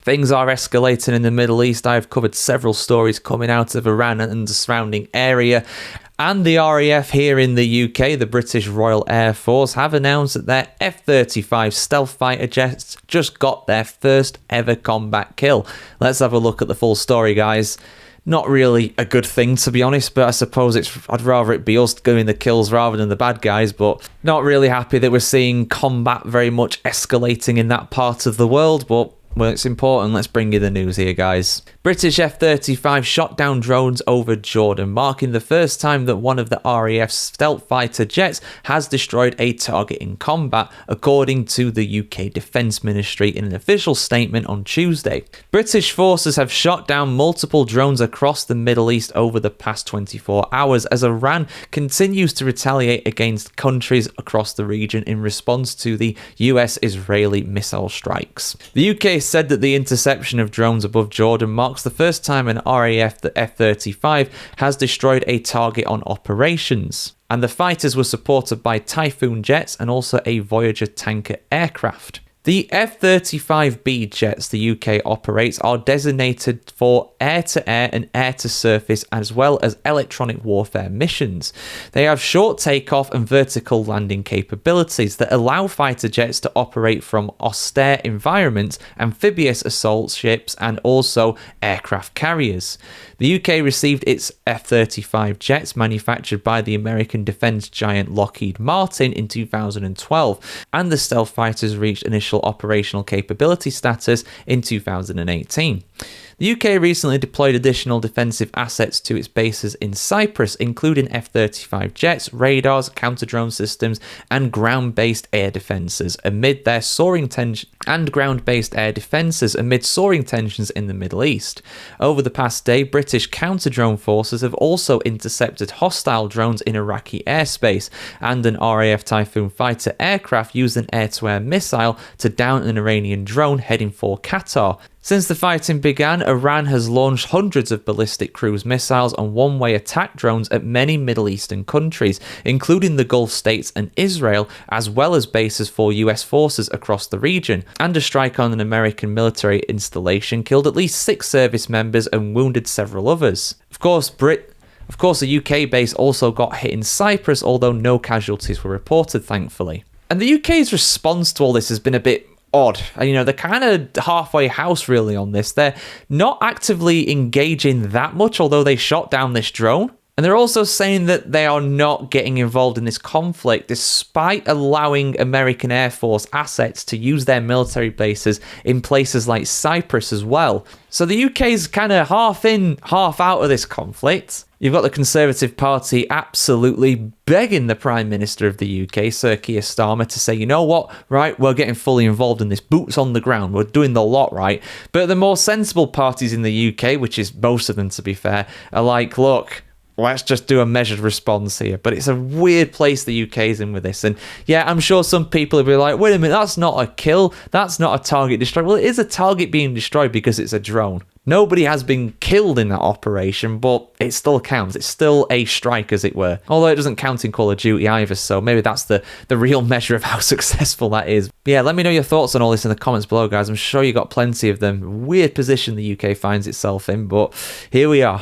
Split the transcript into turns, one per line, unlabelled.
Things are escalating in the Middle East. I've covered several stories coming out of Iran and the surrounding area. And the RAF here in the UK, the British Royal Air Force, have announced that their F-35 stealth fighter jets just got their first ever combat kill. Let's have a look at the full story, guys. Not really a good thing, to be honest, but I suppose I'd rather it be us doing the kills rather than the bad guys, but not really happy that we're seeing combat very much escalating in that part of the world, but well, it's important. Let's bring you the news here, guys. British F-35 shot down drones over Jordan, marking the first time that one of the RAF's stealth fighter jets has destroyed a target in combat, according to the UK Defence Ministry in an official statement on Tuesday. British forces have shot down multiple drones across the Middle East over the past 24 hours as Iran continues to retaliate against countries across the region in response to the US-Israeli missile strikes. The UK said that the interception of drones above Jordan marks the first time an RAF, the F-35, has destroyed a target on operations. And the fighters were supported by Typhoon jets and also a Voyager tanker aircraft. The F-35B jets the UK operates are designated for air-to-air and air-to-surface as well as electronic warfare missions. They have short takeoff and vertical landing capabilities that allow fighter jets to operate from austere environments, amphibious assault ships and also aircraft carriers. The UK received its F-35 jets manufactured by the American defence giant Lockheed Martin in 2012, and the stealth fighters reached initial operational capability status in 2018. The UK recently deployed additional defensive assets to its bases in Cyprus, including F-35 jets, radars, counter-drone systems, and ground-based air defences amid soaring tensions in the Middle East. Over the past day, British counter-drone forces have also intercepted hostile drones in Iraqi airspace, and an RAF Typhoon fighter aircraft used an air-to-air missile to down an Iranian drone heading for Qatar. Since the fighting began, Iran has launched hundreds of ballistic cruise missiles and one-way attack drones at many Middle Eastern countries, including the Gulf states and Israel, as well as bases for US forces across the region. And a strike on an American military installation killed at least 6 service members and wounded several others. Of course, a UK base also got hit in Cyprus, although no casualties were reported, thankfully. And the UK's response to all this has been a bit odd. You know, they're kind of halfway house really on this. They're not actively engaging that much, although they shot down this drone. And they're also saying that they are not getting involved in this conflict, despite allowing American Air Force assets to use their military bases in places like Cyprus as well. So the UK's kind of half in, half out of this conflict. You've got the Conservative Party absolutely begging the Prime Minister of the UK, Sir Keir Starmer, to say, you know what, right, we're getting fully involved in this, boots on the ground, we're doing the lot, right? But the more sensible parties in the UK, which is most of them to be fair, are like, look, let's just do a measured response here. But it's a weird place the UK's in with this. And yeah, I'm sure some people will be like, wait a minute, that's not a kill. That's not a target destroyed. Well, it is a target being destroyed because it's a drone. Nobody has been killed in that operation, but it still counts. It's still a strike, as it were. Although it doesn't count in Call of Duty either, so maybe that's the real measure of how successful that is. But yeah, let me know your thoughts on all this in the comments below, guys. I'm sure you got plenty of them. Weird position the UK finds itself in, but here we are.